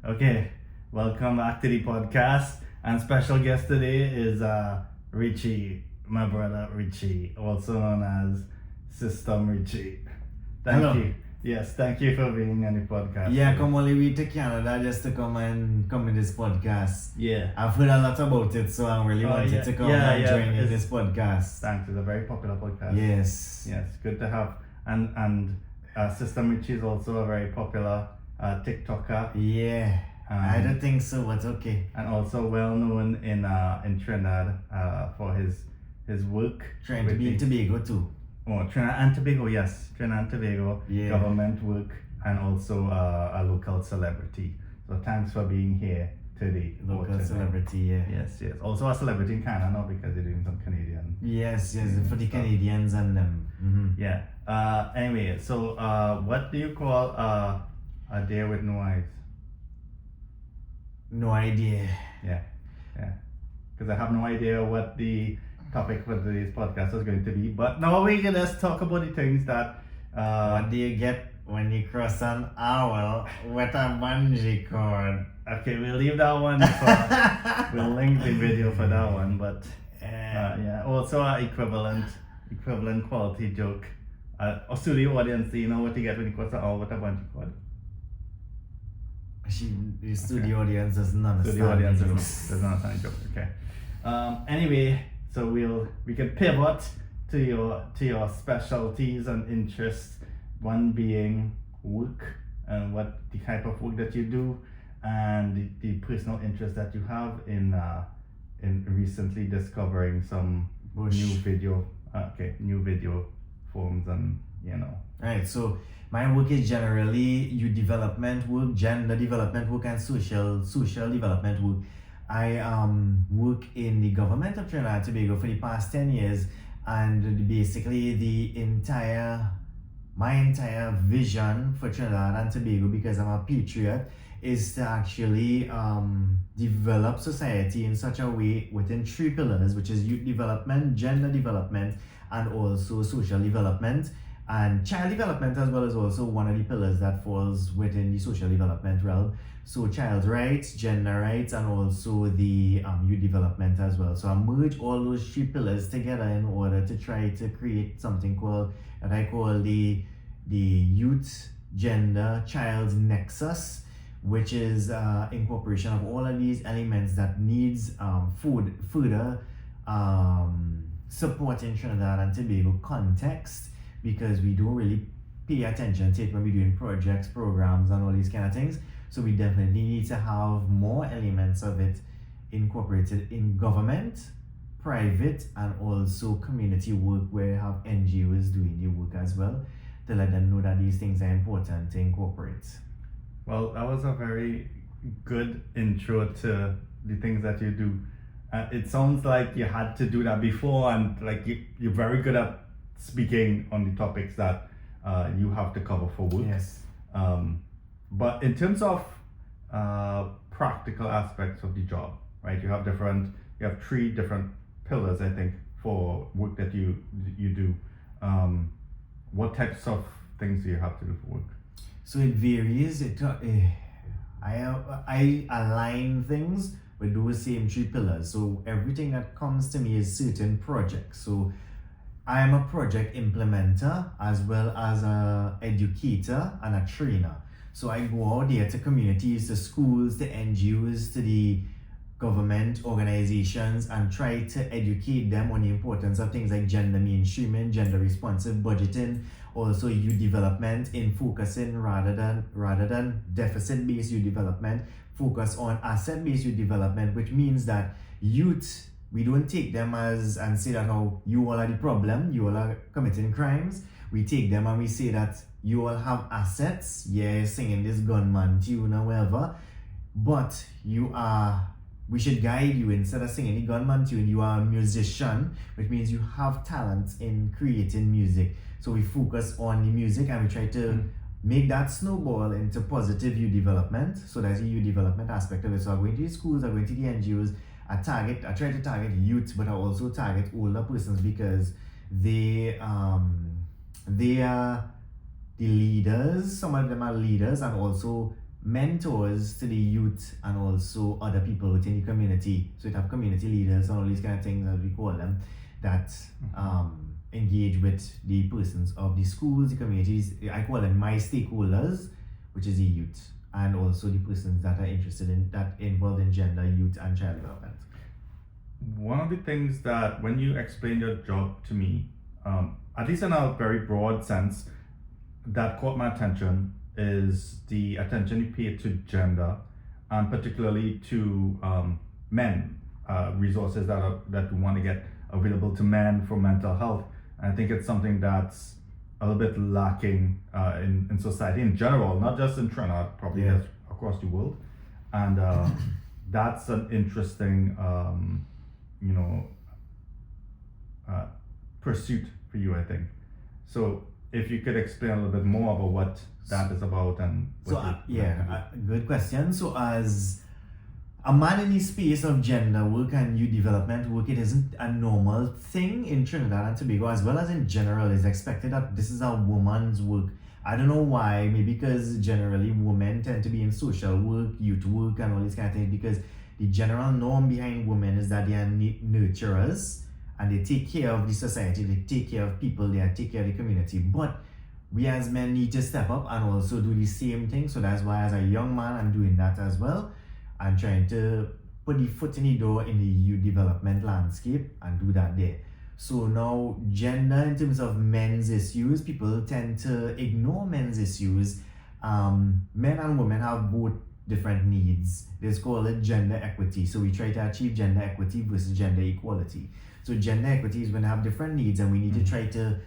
Okay, welcome back to the podcast. And special guest today is Richie, my brother Richie, also known as SystemRichie. Hello. You. Yes, thank you for being on the podcast. Yeah, come all the way to Canada just to come in this podcast. Yeah. I've heard a lot about it, so I really wanted to come and join in this podcast. Thanks, it's a very popular podcast. Yes. Yes, good to have. And SystemRichie is also a very popular TikToker. Yeah. I don't think so, but okay. And also well known in Trinidad for his work. Trying to be in Tobago too. Oh, Trinidad and Tobago, yes. Trinidad and Tobago, Yeah. government work, and also a local celebrity. So thanks for being here today. Local celebrity, yeah. Yes. Also a celebrity in Canada now because you're doing some Canadian. Yes, for the Canadians and them. Mm-hmm. Yeah. Anyway, so what do you call a day with no eyes? No idea. Yeah. Because I have no idea what the topic for today's podcast is going to be. But now we can just talk about the things that. What do you get when you cross an owl with a bungee cord? Okay, we'll leave that one. We'll link the video for that one. But yeah, also an equivalent quality joke. Also the audience, do you know what you get when you cross an owl with a bungee cord? The studio audience doesn't understand. The audience doesn't understand the joke. Okay. Anyway, so we can pivot to your specialties and interests. One being work and what the type of work that you do, and the personal interest that you have in recently discovering some new video forms and Right. So my work is generally youth development work, gender development work, and social development work. I work in the government of Trinidad and Tobago for the past 10 years, and basically my entire vision for Trinidad and Tobago, because I'm a patriot, is to actually develop society in such a way within 3 pillars, which is youth development, gender development, and also social development. And child development as well is also one of the pillars that falls within the social development realm. So child rights, gender rights, and also the youth development as well. So I merge all those 3 pillars together in order to try to create something that I call the youth, gender, child nexus, which is incorporation of all of these elements that needs further support in Trinidad and Tobago context, because we don't really pay attention to it when we're doing projects, programs, and all these kind of things. So we definitely need to have more elements of it incorporated in government, private, and also community work, where you have NGOs doing the work as well, to let them know that these things are important to incorporate. Well, that was a very good intro to the things that you do. It sounds like you had to do that before, and like you're very good at speaking on the topics that you have to cover for work. Yes. But in terms of practical aspects of the job, right? You have 3 different pillars, I think, for work that you do. What types of things do you have to do for work? So it varies. I align things with those same 3 pillars. So everything that comes to me is certain projects. So I am a project implementer as well as a educator and a trainer. So I go out there to communities, to schools, to NGOs, to the government organizations, and try to educate them on the importance of things like gender mainstreaming, gender responsive budgeting, also youth development, in focusing rather than deficit-based youth development, focus on asset-based youth development, which means that youth, we don't take them and say that you all are the problem, you all are committing crimes. We take them and we say that you all have assets, singing this gunman tune or whatever, but we should guide you. Instead of singing the gunman tune, you are a musician, which means you have talent in creating music. So we focus on the music and we try to make that snowball into positive youth development. So that's the youth development aspect of it. So I'm going to the schools, I'm going to the NGOs, I try to target youth, but I also target older persons, because they are the leaders. Some of them are leaders and also mentors to the youth and also other people within the community. So it have community leaders and all these kind of things, as we call them, that engage with the persons of the schools, the communities. I call them my stakeholders, which is the youth, and also the persons that are interested in that involved in gender, youth, and child development. One of the things that when you explained your job to me, at least in a very broad sense, that caught my attention is the attention you pay to gender, and particularly to men, resources that we want to get available to men for mental health. And I think it's something that's a little bit lacking in society in general, not just in Trinidad, probably across the world. And that's an interesting pursuit for you, I think. So if you could explain a little bit more about what that is about and what good question. So as a man in the space of gender work and youth development work, it isn't a normal thing in Trinidad and Tobago, as well as in general. It's expected that this is a woman's work. I don't know why, maybe because generally women tend to be in social work, youth work, and all these kind of things, because the general norm behind women is that they are nurturers and they take care of the society, they take care of people, they take care of the community. But we as men need to step up and also do the same thing. So that's why as a young man, I'm doing that as well. I'm trying to put the foot in the door in the youth development landscape and do that there. So now gender in terms of men's issues, people tend to ignore men's issues. Men and women have both different needs. It's called gender equity. So we try to achieve gender equity versus gender equality. So gender equity is when they have different needs and we need to try to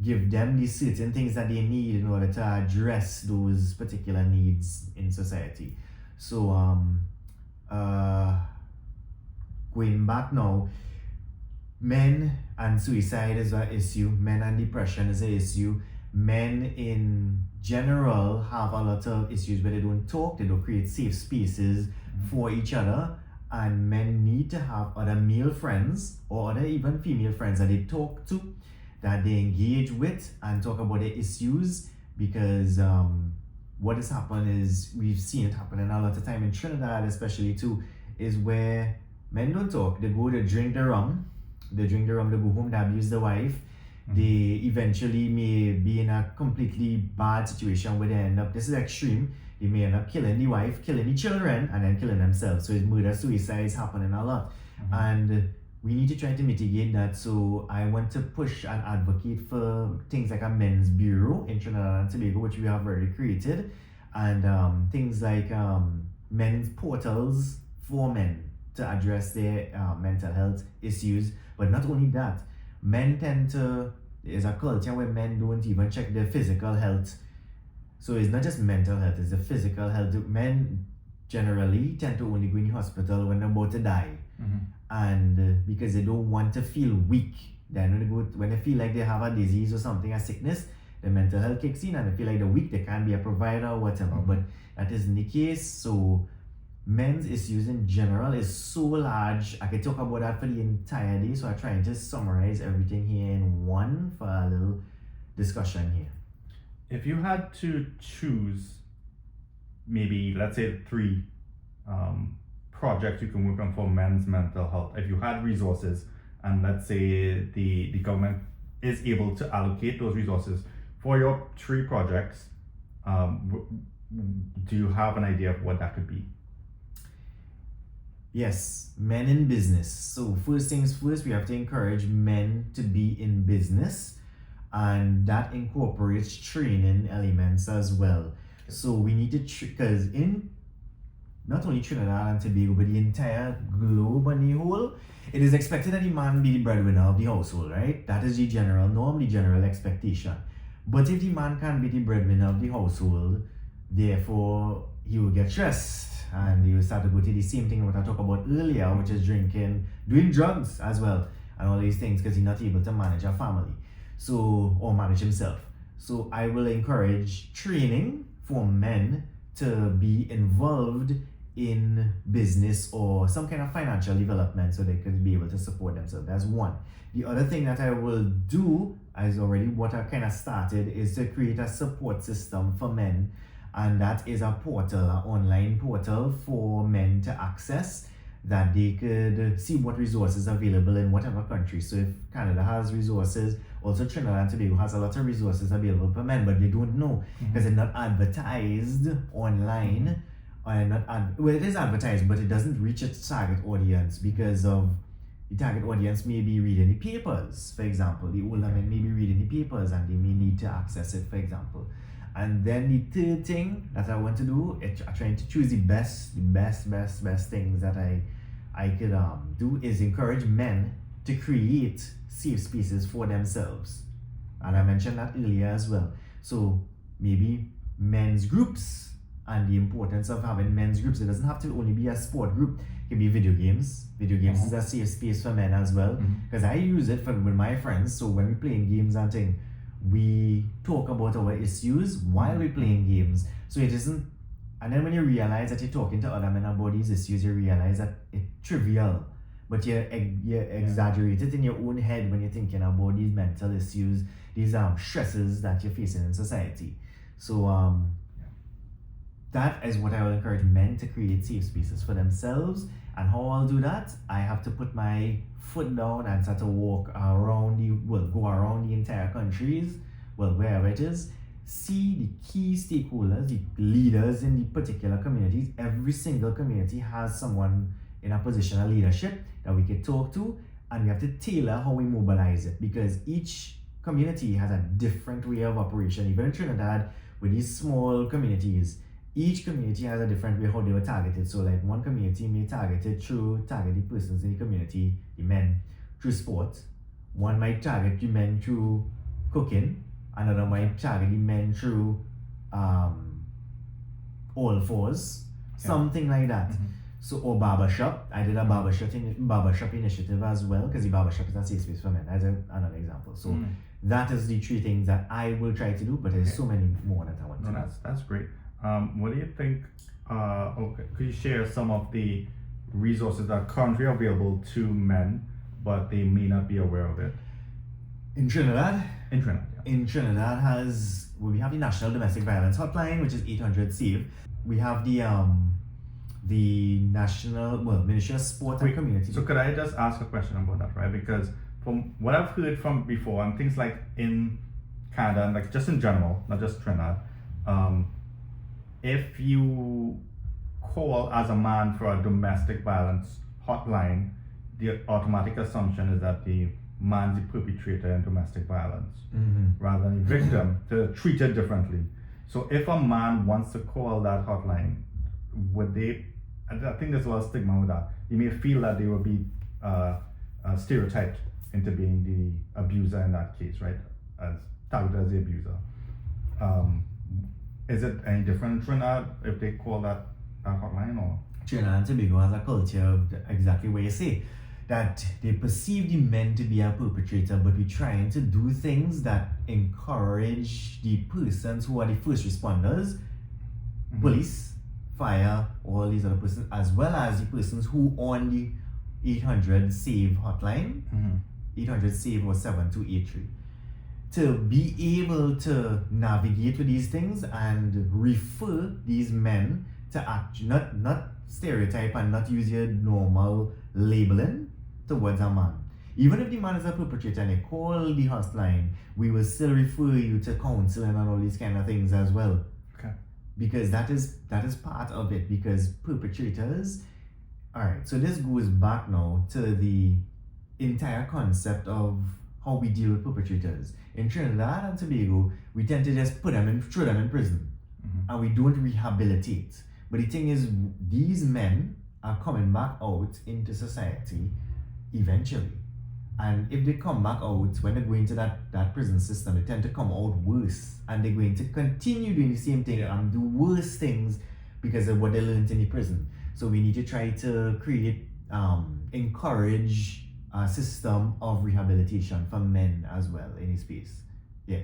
give them the certain things that they need in order to address those particular needs in society. So going back now, men and suicide is an issue, men and depression is an issue. Men in general have a lot of issues where they don't talk, they don't create safe spaces for each other, and men need to have other male friends or other even female friends that they talk to, that they engage with and talk about their issues, because what has happened is, we've seen it happening a lot of time in Trinidad especially too, is where men don't talk, they drink the rum, they go home, they abuse the wife, they eventually may be in a completely bad situation where they end up, this is extreme, they may end up killing the wife, killing the children, and then killing themselves. So it's murder, suicide is happening a lot. And we need to try to mitigate that. So I want to push and advocate for things like a men's bureau in Trinidad and Tobago, which we have already created, and things like men's portals for men to address their mental health issues. But not only that, men tend to, there's a culture where men don't even check their physical health. So it's not just mental health, it's the physical health. Men generally tend to only go in the hospital when they're about to die. And because they don't want to feel weak. Then when they feel like they have a disease or something, a sickness, the mental health kicks in and they feel like they're weak, they can't be a provider or whatever. But that isn't the case. So men's issues in general is so large. I could talk about that for the entire day, so I'm trying to summarize everything here in one for a little discussion here. If you had to choose maybe, let's say, 3 projects you can work on for men's mental health, if you had resources and let's say the government is able to allocate those resources for your 3 projects, do you have an idea of what that could be? Yes, men in business. So first things first, we have to encourage men to be in business, and that incorporates training elements as well. So we need to, because in not only Trinidad and Tobago, but the entire globe on the whole, it is expected that the man be the breadwinner of the household, right? That is the general norm, the general expectation. But if the man can't be the breadwinner of the household, therefore he will get stressed and he will start to go to the same thing what I talked about earlier, which is drinking, doing drugs as well, and all these things, because he's not able to manage a family, so, or manage himself. So I will encourage training for men to be involved in business or some kind of financial development so they could be able to support themselves. That's one. The other thing that I will do, as already what I kind of started, is to create a support system for men and that is a portal, an online portal for men to access, that they could see what resources are available in whatever country. So if Canada has resources, also Trinidad and Tobago has a lot of resources available for men, but they don't know because they're not advertised online. Or well, it is advertised, but it doesn't reach its target audience because of the target audience may be reading the papers, for example. The older men may be reading the papers and they may need to access it, for example. And then the third thing that I want to do is trying to choose the best things that I could do is encourage men to create safe spaces for themselves. And I mentioned that earlier as well. So maybe men's groups and the importance of having men's groups. It doesn't have to only be a sport group. It can be video games. Video games is a safe space for men as well. Because I use it with my friends. So when we're playing games and things, we talk about our issues while we're playing games. So it isn't, and then when you realize that you're talking to other men about these issues, you realize that it's trivial, but you exaggerate it in your own head when you're thinking about these mental issues, these stresses that you're facing in society. So that is what I will encourage men to create safe spaces for themselves. And how I'll do that, I have to put my foot down and start to walk around go around the entire countries, wherever it is, see the key stakeholders, the leaders in the particular communities. Every single community has someone in a position of leadership that we can talk to, and we have to tailor how we mobilize it, because each community has a different way of operation. Even in Trinidad, with these small communities, each community has a different way how they were targeted. So like one community may target the persons in the community, the men, through sport. One might target the men through cooking. Another might target the men through all fours, something like that. So, or barbershop. I did a barbershop initiative as well, because the barbershop is a safe space for men. That's another example. So that is the three things that I will try to do, but there's so many more that I want to do. That's great. What do you think? Could you share some of the resources that are currently available to men, but they may not be aware of it? In Trinidad? In Trinidad, yeah. In Trinidad we have the National Domestic Violence Hotline, which is 800-SAVE. We have the National, Ministry of Sport and Community. So could I just ask a question about that, right? Because from what I've heard from before, and things like in Canada, and like just in general, not just Trinidad, if you call as a man for a domestic violence hotline, the automatic assumption is that the man's the perpetrator in domestic violence rather than the victim, to treat it differently. So if a man wants to call that hotline, would they, I think there's a lot of stigma with that. You may feel that they will be stereotyped into being the abuser in that case, right? As targeted as the abuser. Is it any different in Trinidad if they call that hotline, or? Trinidad and Tobago has a culture of exactly what you say, that they perceive the men to be a perpetrator, but we're trying to do things that encourage the persons who are the first responders, police, fire, all these other persons, as well as the persons who on the 800-SAVE hotline, 800-SAVE or 7283. To be able to navigate with these things and refer these men to act, not stereotype and not use your normal labeling towards a man. Even if the man is a perpetrator and they call the hotline, we will still refer you to counseling and all these kind of things as well. Okay. Because that is part of it, because perpetrators. Alright, so this goes back now to the entire concept of how we deal with perpetrators. In Trinidad and Tobago, we tend to just throw them in prison, and we don't rehabilitate. But the thing is, these men are coming back out into society eventually. And if they come back out, when they go into that prison system, they tend to come out worse. And they're going to continue doing the same thing and do worse things because of what they learned in the prison. So we need to try to create, encourage a system of rehabilitation for men as well in this space. Yeah.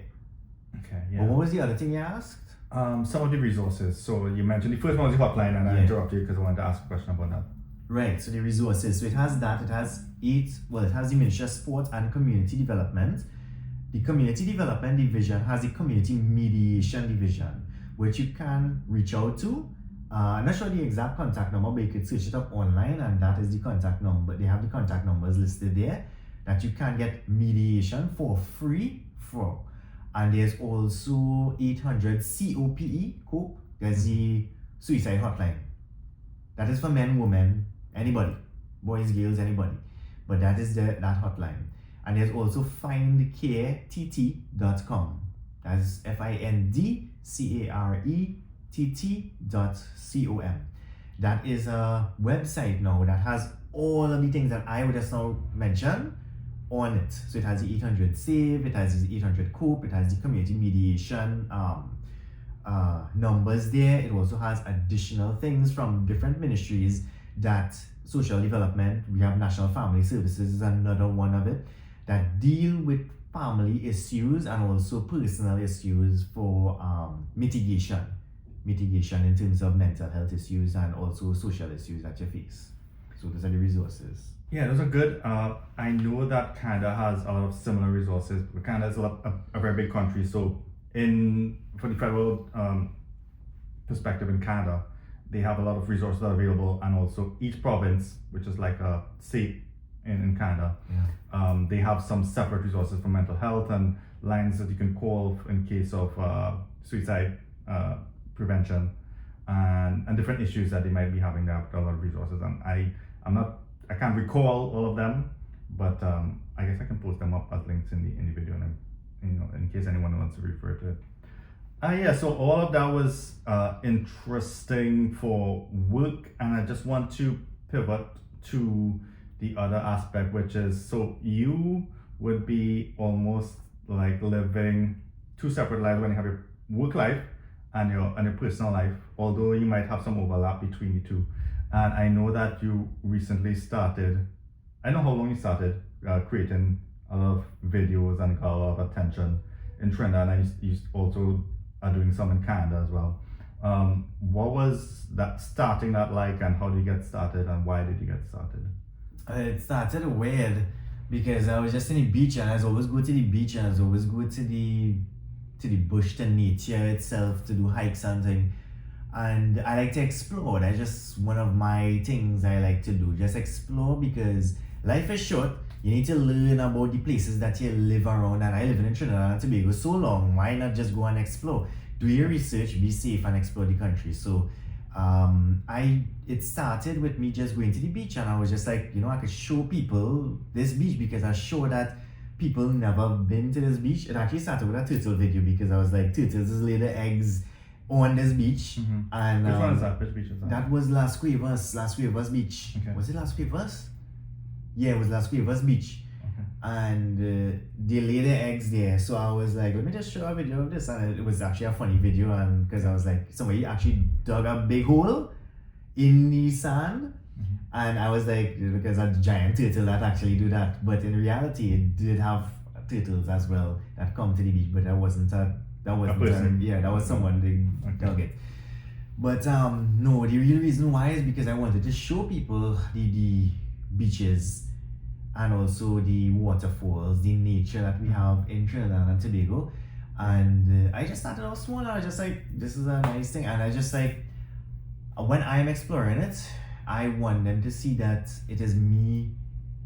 Okay, yeah. But what was the other thing you asked? Some of the resources. So you mentioned the first one was the hotline, and I interrupted you because I wanted to ask a question about that. Right, so the resources. So it has that, it has the Ministry of Sport and Community Development. The Community Development Division has the Community Mediation Division, which you can reach out to. I'm not sure the exact contact number, but you could search it up online, and that is the contact number. They have the contact numbers listed there that you can get mediation for free for. And there's also 800 COPE, COPE. There's the suicide hotline. That is for men, women, anybody, boys, girls, anybody. But that is that hotline. And there's also findcareTT.com. That's FINDCARETT.com. That is a website now that has all of the things that I would just now mention on it. So it has the 800 SAVE, it has the 800 COPE, it has the community mediation numbers there. It also has additional things from different ministries that social development, we have National Family Services is another one of it, that deal with family issues and also personal issues for mitigation in terms of mental health issues and also social issues that you face. So those are the resources. Yeah, those are good. I know that Canada has a lot of similar resources. Canada is a very big country, so for the federal perspective in Canada, they have a lot of resources that are available, and also each province, which is like a state in Canada, they have some separate resources for mental health and lines that you can call in case of suicide prevention and different issues that they might be having. They have a lot of resources, and I can't recall all of them, but I guess I can post them up as links in the video, and in case anyone wants to refer to it. So all of that was interesting for work, and I just want to pivot to the other aspect, which is, so you would be almost like living two separate lives when you have your work life and your personal life, although you might have some overlap between the two. And I know that you recently started, I know how long you started creating a lot of videos and got a lot of attention in Trinidad, and you also are doing some in Canada as well. What was that starting that like, and how did you get started, and why did you get started? It started weird because I was just in the beach, and I always go to the beach, and I always go to the bush, the nature itself, to do hikes and things. And I like to explore. That's just one of my things I like to do. Just explore, because life is short. You need to learn about the places that you live around. And I live in Trinidad and Tobago so long. Why not just go and explore? Do your research, be safe, and explore the country. So it started with me just going to the beach, and I was just like, I could show people this beach, because I show that people never been to this beach. It actually started with a turtle video, because I was like, turtles lay their eggs on this beach. And which one is that? Which beach is that? That was Las Cuevas Beach. Okay. Was it Las Cuevas? Yeah, it was Las Cuevas Beach. Okay. And they lay their eggs there. So I was like, let me just show a video of this. And it was actually a funny video, and because I was like, somebody actually dug a big hole in the sand. And I was like, because a giant turtle that actually do that. But in reality, it did have turtles as well that come to the beach, but that wasn't that was someone they dug it. But no, the real reason why is because I wanted to show people the beaches and also the waterfalls, the nature that we have in Trinidad and Tobago. And I just started off small. I was just like, this is a nice thing. And I just like, when I'm exploring it, I want them to see that it is me.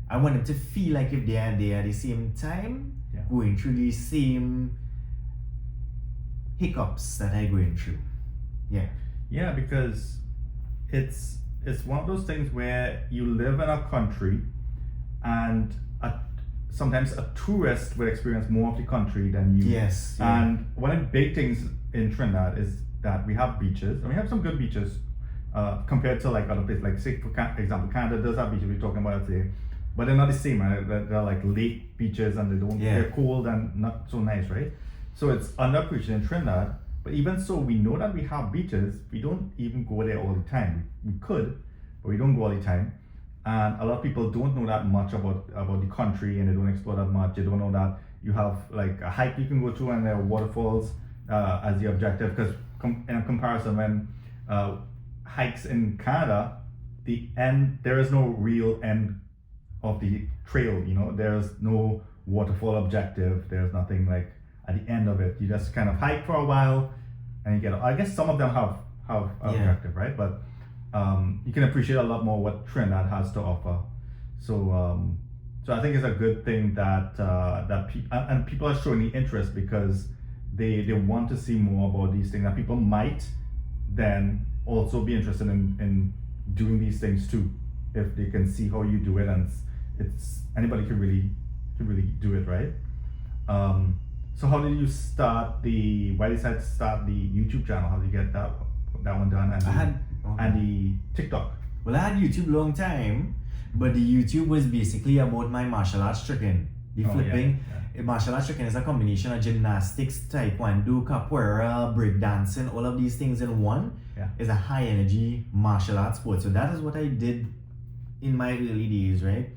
I want them to feel like if they are there at the same time, going through the same hiccups that I'm going through. Yeah, because it's one of those things where you live in a country, and sometimes a tourist will experience more of the country than you. Yes. And one of the big things in Trinidad is that we have beaches, and we have some good beaches compared to like other places. Like, say for example, Canada does have beaches we're talking about today, but they're not the same, right? They're like lake beaches, and they're cold and not so nice, right? So it's underappreciated in Trinidad. But even so, we know that we have beaches. We don't even go there all the time. We could, but we don't go all the time. And a lot of people don't know that much about the country, and they don't explore that much. They don't know that you have like a hike you can go to, and there are waterfalls as the objective. Because in a comparison, when hikes in Canada, there is no real end of the trail. There's no waterfall objective. There's nothing like at the end of it. You just kind of hike for a while, and you get. I guess some of them have objective, right? But you can appreciate a lot more what Trinidad has to offer. So so I think it's a good thing that and people are showing the interest because they want to see more about these things, and people might then also be interested in doing these things too if they can see how you do it, and it's anybody can really do it, right? So how did you start why did you decide to start the YouTube channel? How did you get that one done, and the TikTok? Well, I had YouTube long time, but the YouTube was basically about my martial arts tricking. The flipping. Yeah. Martial arts tricking is a combination of gymnastics, taekwondo, capoeira, breakdancing, all of these things in one. Yeah. Is a high energy martial arts sport. So that is what I did in my early days, right?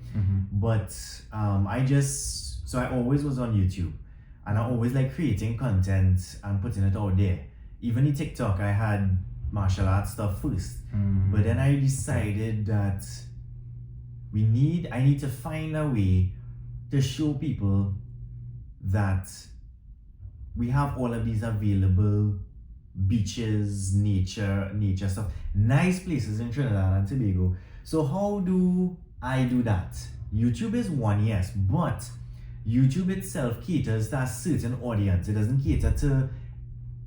But I always was on YouTube, and I always like creating content and putting it out there. Even in TikTok, I had martial arts stuff first, but then I decided that I need to find a way to show people that we have all of these available beaches, nature stuff, nice places in Trinidad and Tobago. So how do I do that? YouTube is one, yes, but YouTube itself caters to a certain audience. It doesn't cater to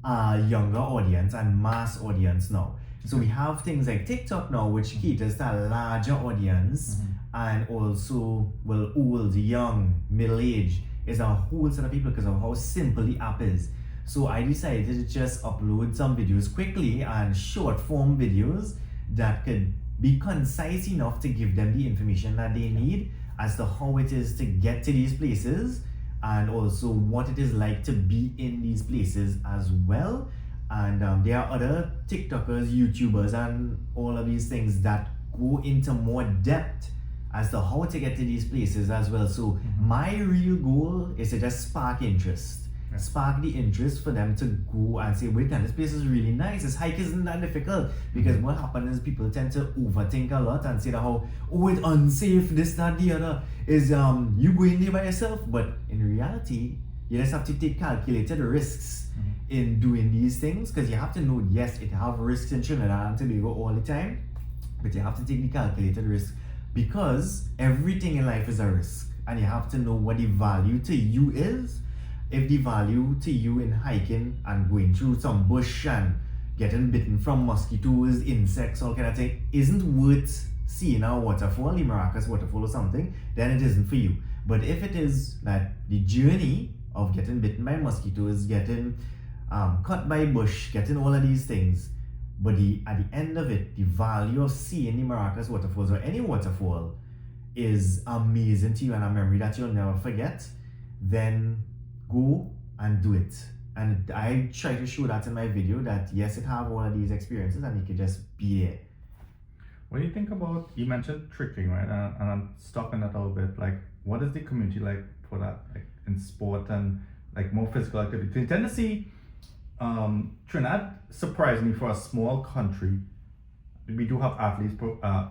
a younger audience and mass audience now. So we have things like TikTok now, which caters to a larger audience, and also, well, old, young, middle-aged is a whole set of people because of how simple the app is. So I decided to just upload some videos quickly, and short form videos that could be concise enough to give them the information that they need as to how it is to get to these places, and also what it is like to be in these places as well. And there are other TikTokers, YouTubers, and all of these things that go into more depth as to how to get to these places as well. So my real goal is to just spark interest. Spark the interest for them to go and say, wait, this place is really nice. This hike isn't that difficult. Because what happens is people tend to overthink a lot and say that it's unsafe, this, that, the other. Is you going there by yourself? But in reality, you just have to take calculated risks in doing these things, because you have to know, yes, it have risks in Trinidad and Tobago all the time, but you have to take the calculated risk, because everything in life is a risk, and you have to know what the value to you is. If the value to you in hiking and going through some bush and getting bitten from mosquitoes, insects, all kind of thing, isn't worth seeing a waterfall, the Maracas waterfall or something, then it isn't for you. But if it is that the journey of getting bitten by mosquitoes, getting cut by bush, getting all of these things, but at the end of it, the value of seeing the Maracas waterfalls or any waterfall is amazing to you and a memory that you'll never forget, then go and do it. And I try to show that in my video, that yes, it have all of these experiences and you can just be there. What do you think about, you mentioned tricking, right? And I'm stopping that a little bit. Like, what is the community like for that, like in sport and like more physical activity? You tend to see Trinidad, surprisingly for a small country, we do have athletes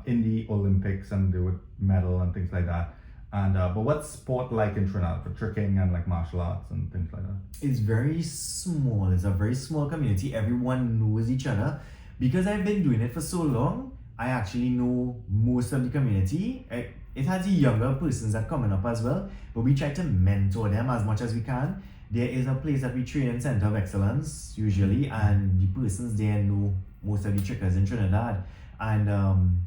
in the Olympics and they would medal and things like that. And but what's sport like in Trinidad for tricking and like martial arts and things like that? It's very small. It's a very small community. Everyone knows each other. Because I've been doing it for so long, I actually know most of the community. It has the younger persons that coming up as well, but we try to mentor them as much as we can. There is a place that we train in Center of Excellence usually, and the persons there know most of the trickers in Trinidad. And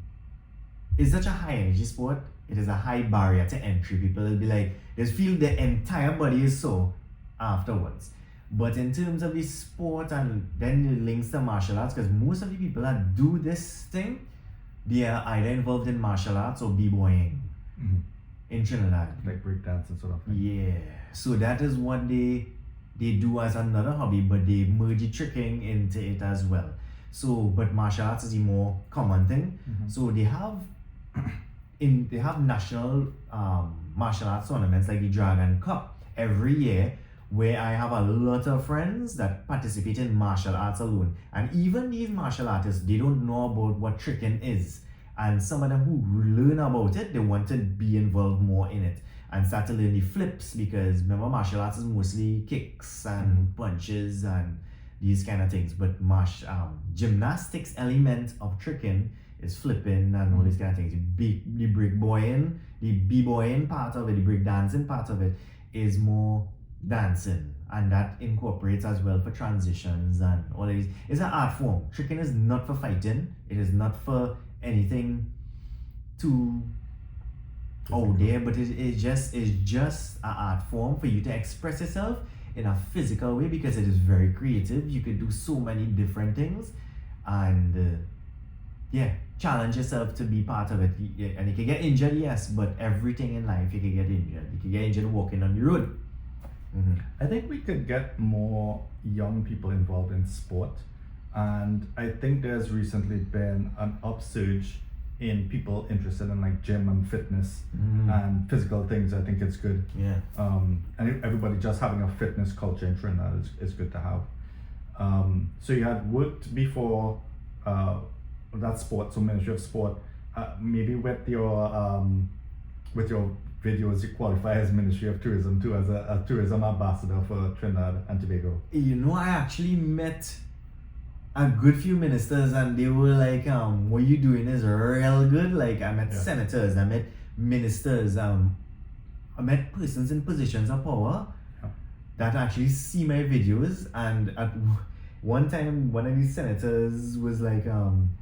it's such a high energy sport. It is a high barrier to entry. People will be like, they feel the entire body is sore afterwards. But in terms of the sport and then the links to martial arts, because most of the people that do this thing, they are either involved in martial arts or b-boying in Trinidad. Like breakdance and sort of thing. Yeah. So that is what they do as another hobby, but they merge the tricking into it as well. So, but martial arts is the more common thing. So they have national martial arts tournaments like the Dragon Cup every year, where I have a lot of friends that participate in martial arts alone. And even these martial artists, they don't know about what tricking is. And some of them who learn about it, they want to be involved more in it and start to learn the flips, because remember, martial arts is mostly kicks and punches and these kind of things. But gymnastics element of tricking is flipping and all these kind of things. The breakboying, the b-boying part of it, the break dancing part of it is more dancing, and that incorporates as well for transitions and all of these. It's an art form. Tricking is not for fighting. It is not for anything too out there, but it's just an art form for you to express yourself in a physical way, because it is very creative. You could do so many different things, and challenge yourself to be part of it. And you can get injured, yes, but everything in life you can get injured. You can get injured walking on the road. I think we could get more young people involved in sport, and I think there's recently been an upsurge in people interested in like gym and fitness and physical things. I think it's good. And everybody just having a fitness culture in Trinidad is good to have. So you had worked before that sport, so Ministry of Sport, maybe with your videos you qualify as Ministry of Tourism too, as a tourism ambassador for Trinidad and Tobago. I actually met a good few ministers, and they were like, what you doing is real good. Like, I met senators, I met ministers, I met persons in positions of power that actually see my videos. And at one time, one of these senators was like,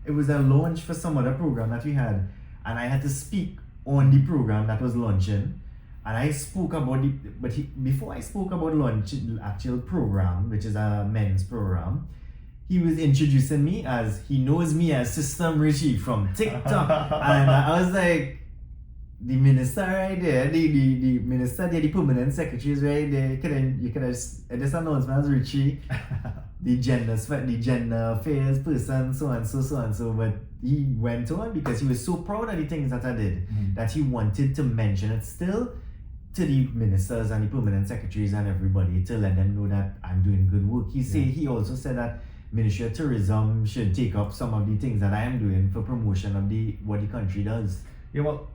it was a launch for some other program that we had, and I had to speak on the program that was launching, and I spoke about before I spoke about launching the actual program, which is a men's program, he was introducing me as, he knows me as SystemRichie from TikTok. And I was like, the minister right there, the minister there, the permanent secretary is right there. You could have this announcement as Richie, the gender affairs person, so and so. But he went on because he was so proud of the things that I did that he wanted to mention it still to the ministers and the permanent secretaries and everybody, to let them know that I'm doing good work. He also said that Ministry of Tourism should take up some of the things that I am doing for promotion of what the country does. Yeah, well,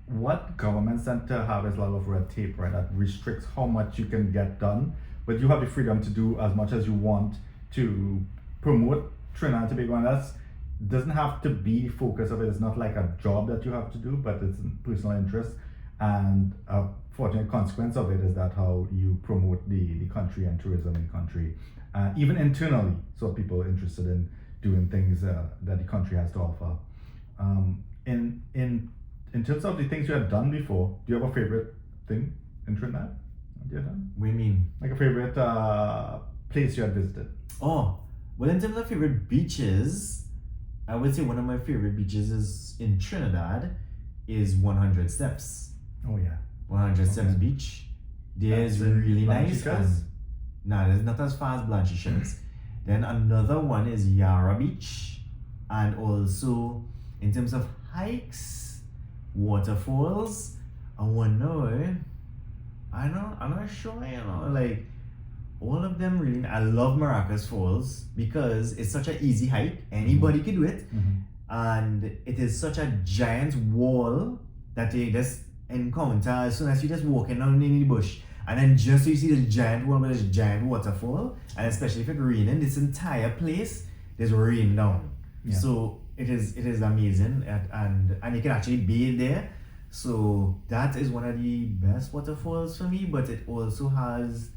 what governments tend to have is a lot of red tape, right? That restricts how much you can get done, but you have the freedom to do as much as you want to promote Trinidad and Tobago, and that doesn't have to be the focus of it. It's not like a job that you have to do, but it's in personal interest, and a fortunate consequence of it is that how you promote the country and tourism in the country. Even internally, so people are interested in doing things that the country has to offer. In terms of the things you have done before, do you have a favorite thing in Trinidad? What do you mean? Like a favorite place you had visited? Oh, well, in terms of favorite beaches, I would say one of my favorite beaches is in Trinidad is 100 Steps. Oh yeah. 100 Steps Beach. There's really nice. No, it's not as far as Blanchishes. Then another one is Yara Beach, and also in terms of hikes, waterfalls, I'm not sure, like all of them really. I love Maracas Falls because it's such an easy hike, anybody can do it, and it is such a giant wall that you just encounter as soon as you just walking down in the bush. And then just so you see this giant wall with this giant waterfall, and especially if it's raining, this entire place, there's rain down. Yeah. So it is amazing, and you can actually bathe there. So that is one of the best waterfalls for me, but it also has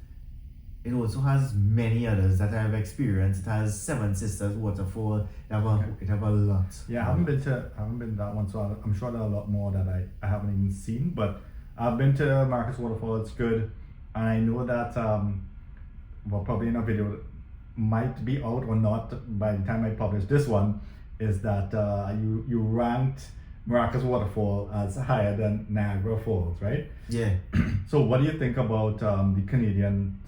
many others that I've experienced. It has Seven Sisters waterfall. It have a lot. Yeah, I haven't been to that one, so I'm sure there are a lot more that I haven't even seen, but I've been to Marcus Waterfall. It's good, and I know that probably in a video might be out or not by the time I publish this one, is that you ranked Maracas Waterfall as higher than Niagara Falls, right? Yeah. So what do you think about the Canadian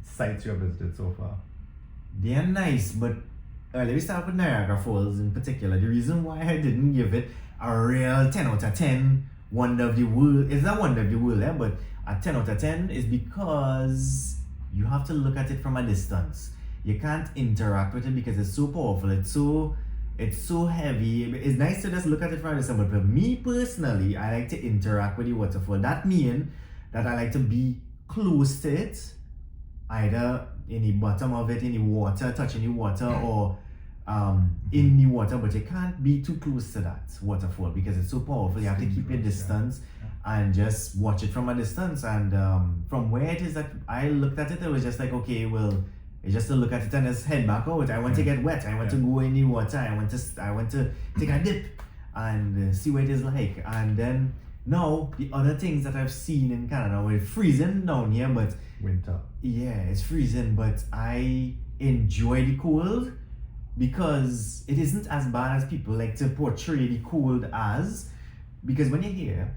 sites you have visited so far? They are nice, but let me start with Niagara Falls in particular. The reason why I didn't give it a real 10 out of 10 wonder of the world, it's not wonder of the world, but a 10 out of 10 is because you have to look at it from a distance. You can't interact with it because it's so powerful, it's so heavy. It's nice to just look at it from a distance, but for me personally, I like to interact with the waterfall. That means that I like to be close to it, either in the bottom of it, in the water, touching the water, or in the water, but you can't be too close to that waterfall because it's so powerful. You have to keep your distance and just watch it from a distance. And from where it is that I looked at it, it was just like, okay, well, it's just to look at it and just head back out. I want to get wet. I want to go in the water. I want to take a dip and see what it is like. And then now the other things that I've seen in Canada, we're freezing down here, but winter. Yeah, it's freezing, but I enjoy the cold because it isn't as bad as people like to portray the cold as. Because when you're here,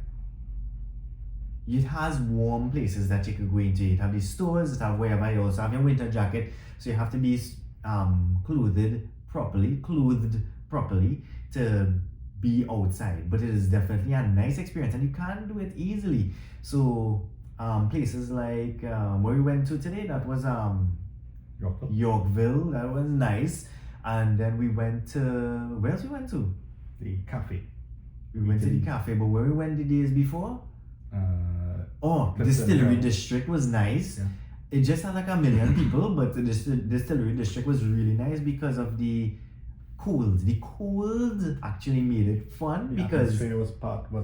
it has warm places that you could go into. You have these stores that have wherever. You also have your winter jacket, so you have to be clothed properly to be outside. But it is definitely a nice experience, and you can't do it easily. So places like where we went to today, that was Yorkville. That was nice. And then we went to, where else we went to? The cafe. We went to the cafe, but where we went the days before? Distillery District was nice. Yeah. It just had like 1 million people, but the Distillery District was really nice because of the cold. The cold actually made it fun because the was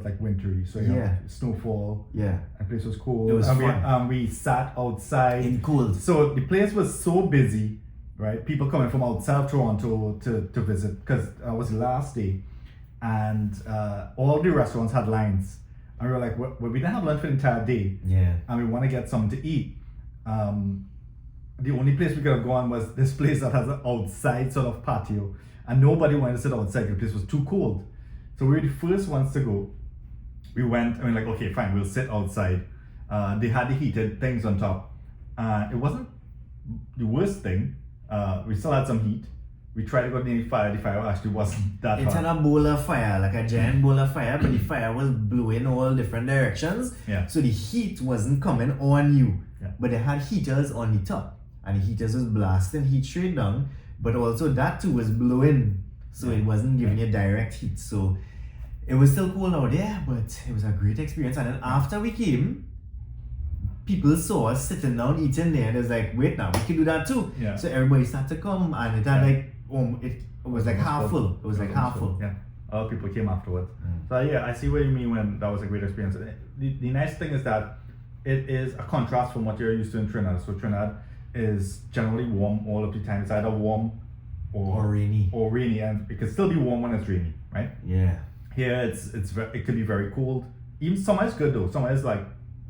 like wintry, so you had snowfall. Yeah, and the place was cold. It was fun. We sat outside in cold. So the place was so busy, right? People coming from outside Toronto to visit because it was the last day, and all the restaurants had lines. And we were like, well, we didn't have lunch for the entire day. Yeah. And we want to get something to eat. The only place we could have gone was this place that has an outside sort of patio. And nobody wanted to sit outside because the place was too cold. So we were the first ones to go. We went and we were like, okay, fine, we'll sit outside. They had the heated things on top. It wasn't the worst thing. We still had some heat. We tried to go near the fire. The fire actually wasn't that hot. It had a bowl of fire, like a giant bowl of fire, but the fire was blowing all different directions. Yeah. So the heat wasn't coming on you. Yeah. But they had heaters on the top. And the heaters was blasting heat straight down. But also that too was blowing. So it wasn't giving you direct heat. So it was still cold out there, but it was a great experience. And then after we came, people saw us sitting down eating there. And it was like, wait now, we can do that too. Yeah. So everybody started to come, and it had like it was like half full. It was like half full. Yeah. A lot of people came afterwards. So yeah, I see what you mean when that was a great experience. The nice thing is that it is a contrast from what you're used to in Trinidad. So Trinidad is generally warm all of the time. It's either warm or rainy. Or rainy, and it can still be warm when it's rainy, right? Yeah. Here it could be very cold. Even summer is good though. Summer is like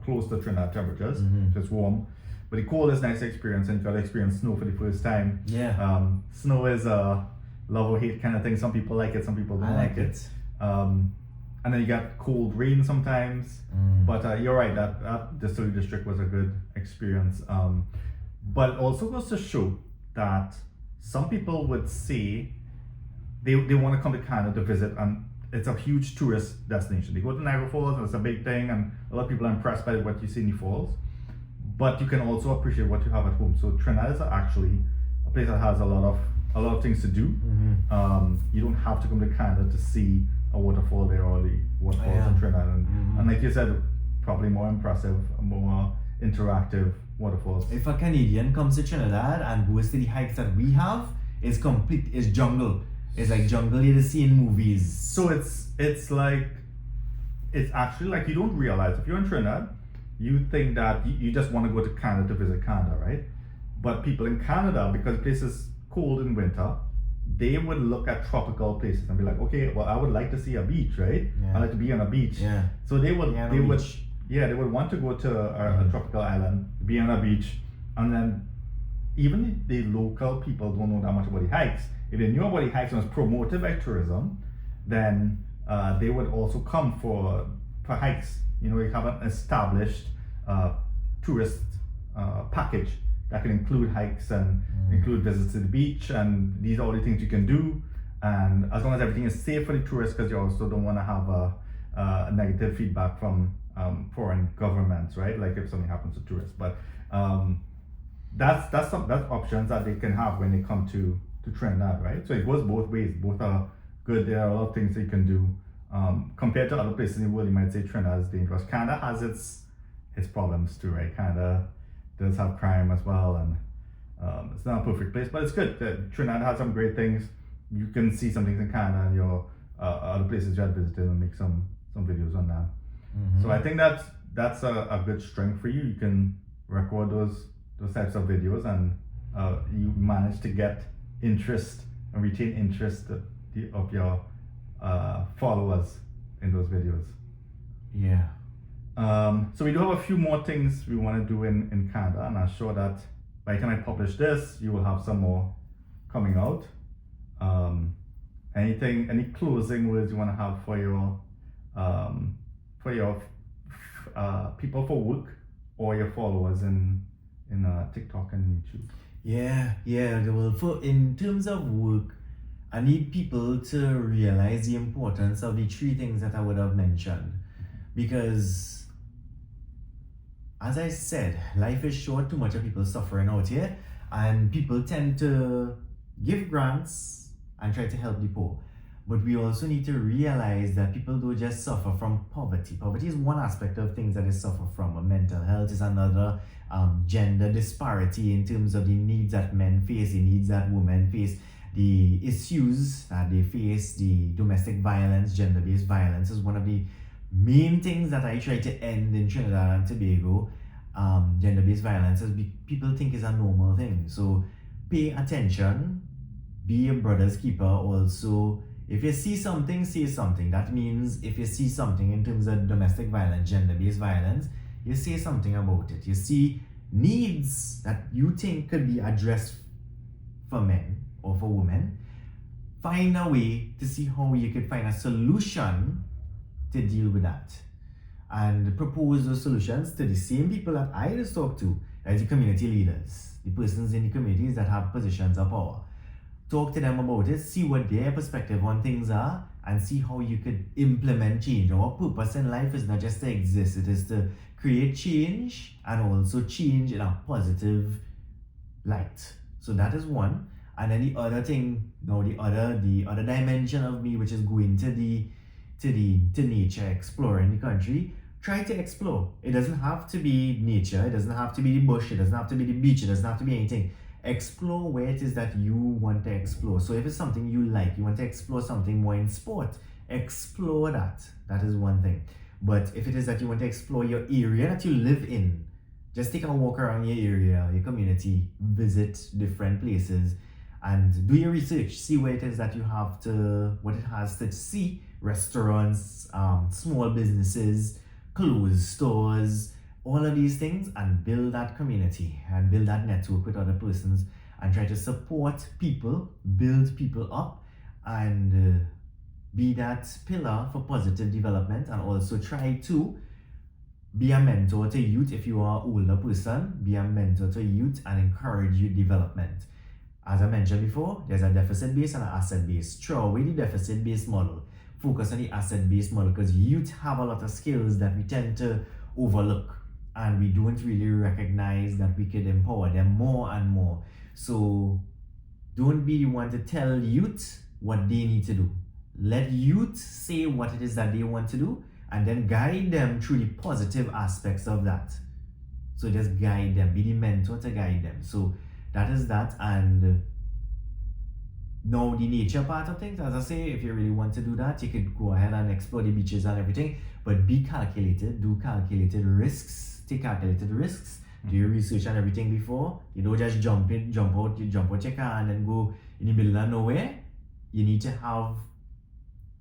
close to Trinidad temperatures. It's warm. But the cold is a nice experience, and you got to experience snow for the first time. Yeah. Snow is a love or hate kind of thing. Some people like it, some people don't like it. And then you got cold rain sometimes. But you're right, that Distillery District was a good experience. But it also goes to show that some people would say they want to come to Canada to visit, and it's a huge tourist destination. They go to Niagara Falls, and it's a big thing, and a lot of people are impressed by what you see in the falls. But you can also appreciate what you have at home. So Trinidad is actually a place that has a lot of things to do. You don't have to come to Canada to see a waterfall there or the waterfalls in Trinidad. And like you said, probably more impressive, more interactive waterfalls. If a Canadian comes to Trinidad and goes to the hikes that we have, it's jungle. It's like jungle you see in movies. So it's actually like you don't realize if you're in Trinidad, you think that you just want to go to Canada to visit Canada, right? But people in Canada, because the place is cold in winter, they would look at tropical places and be like, okay, well, I would like to see a beach, right? Yeah. I like to be on a beach. Yeah. So they would want to go to a tropical island, be on a beach, and then even the local people don't know that much about the hikes. If they knew about the hikes and was promoted by tourism, then they would also come for hikes. You know, you have an established tourist package that can include hikes and include visits to the beach, and these are all the things you can do. And as long as everything is safe for the tourists, because you also don't want to have a negative feedback from foreign governments, right? Like if something happens to tourists. But that's options that they can have when they come to Trinidad, right? So it goes both ways. Both are good. There are a lot of things they can do. Compared to other places in the world, you might say Trinidad is dangerous. Canada has its problems too, right? Canada does have crime as well, and It's not a perfect place, but it's good. Trinidad has some great things. You can see some things in Canada and your other places you have visited and make some videos on that. So I think that's a good strength for you. You can record those types of videos, and you manage to get interest and retain interest of your followers in those videos. Yeah. So we do have a few more things we want to do in Canada, and I'm sure that by the time I publish this, you will have some more coming out. Any closing words you want to have for your people for work or your followers in TikTok and YouTube? Yeah. Well, in terms of work, I need people to realize the importance of the three things that I would have mentioned, because as I said, life is short, too much of people suffering out here, and people tend to give grants and try to help the poor. But we also need to realize that people don't just suffer from poverty. Poverty is one aspect of things that they suffer from. Mental health is another. Gender disparity in terms of the needs that men face, the needs that women face, the issues that they face, the domestic violence, gender-based violence is one of the main things that I try to end in Trinidad and Tobago. Gender-based violence, as people think is a normal thing. So pay attention, be a brother's keeper. Also, if you see something, say something. That means if you see something in terms of domestic violence, gender-based violence, you say something about it. You see needs that you think could be addressed for men or for women, find a way to see how you could find a solution to deal with that, and propose those solutions to the same people that I just talked to, as the community leaders, the persons in the communities that have positions of power. Talk to them about it, see what their perspective on things are, and see how you could implement change. Our purpose in life is not just to exist, it is to create change, and also change in a positive light. So that is one. And then the other thing, the other dimension of me, which is going to nature, exploring the country. Try to explore. It doesn't have to be nature, it doesn't have to be the bush, it doesn't have to be the beach, it doesn't have to be anything. Explore where it is that you want to explore. So if it's something you like, you want to explore something more in sport, explore that. That is one thing. But if it is that you want to explore your area that you live in, just take a walk around your area, your community, visit different places, and do your research. See where it is that you have to, what it has to see. Restaurants, small businesses, clothes stores, all of these things, and build that community and build that network with other persons, and try to support people, build people up, and be that pillar for positive development. And also try to be a mentor to youth. If you are an older person, be a mentor to youth and encourage youth development. As I mentioned before, there's a deficit-based and an asset-based. Throw away the deficit-based model. Focus on the asset-based model, because youth have a lot of skills that we tend to overlook, and we don't really recognize that we could empower them more and more. So don't be the one to tell youth what they need to do. Let youth say what it is that they want to do, and then guide them through the positive aspects of that. So just guide them, be the mentor to guide them. So that is that. And now the nature part of things, as I say, if you really want to do that, you could go ahead and explore the beaches and everything, but be calculated, do calculated risks, take calculated risks, do your research and everything before. You don't just jump out your car and then go in the middle of nowhere. You need to have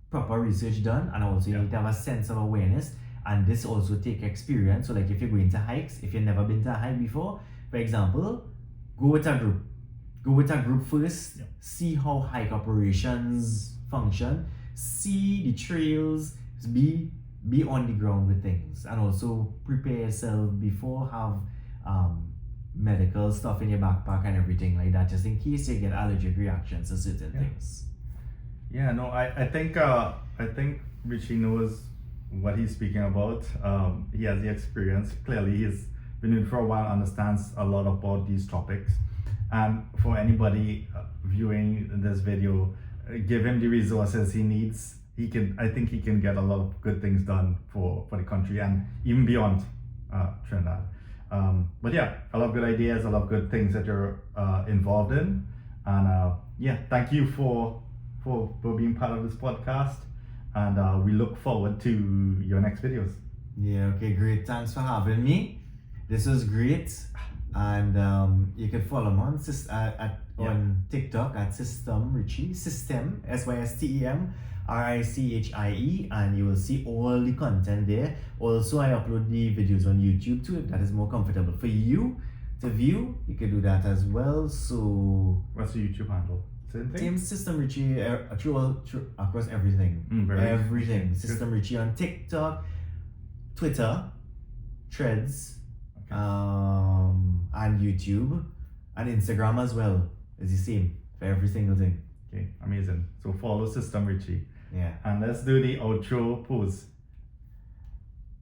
proper research done, and also you need to have a sense of awareness, and this also take experience. So like if you're going to hikes, if you've never been to a hike before, for example, go with a group. Go with a group first, see how hike operations function, see the trails, be on the ground with things, and also prepare yourself before, have medical stuff in your backpack and everything like that, just in case you get allergic reactions to certain things. Yeah, no, I think Richie knows what he's speaking about. He has the experience. Clearly, he's been doing it for a while, understands a lot about these topics. And for anybody viewing this video, give him the resources he needs. I think he can get a lot of good things done for the country and even beyond Trinidad. But yeah, I love good ideas. I love good things that you're involved in, and yeah, thank you for being part of this podcast, and we look forward to your next videos. Yeah, okay, great. Thanks for having me. This was great. And you can follow me on on TikTok at SystemRichie, System, SystemRichie, and you will see all the content there. Also, I upload the videos on YouTube too, if that is more comfortable for you to view. You can do that as well. So, What's the YouTube handle? Same thing? SystemRichie across everything. Everything. SystemRichie on TikTok, Twitter, Threads, and YouTube, and Instagram as well. It's the same for every single thing. Okay, amazing. So follow SystemRichie. Yeah. And let's do the outro pose.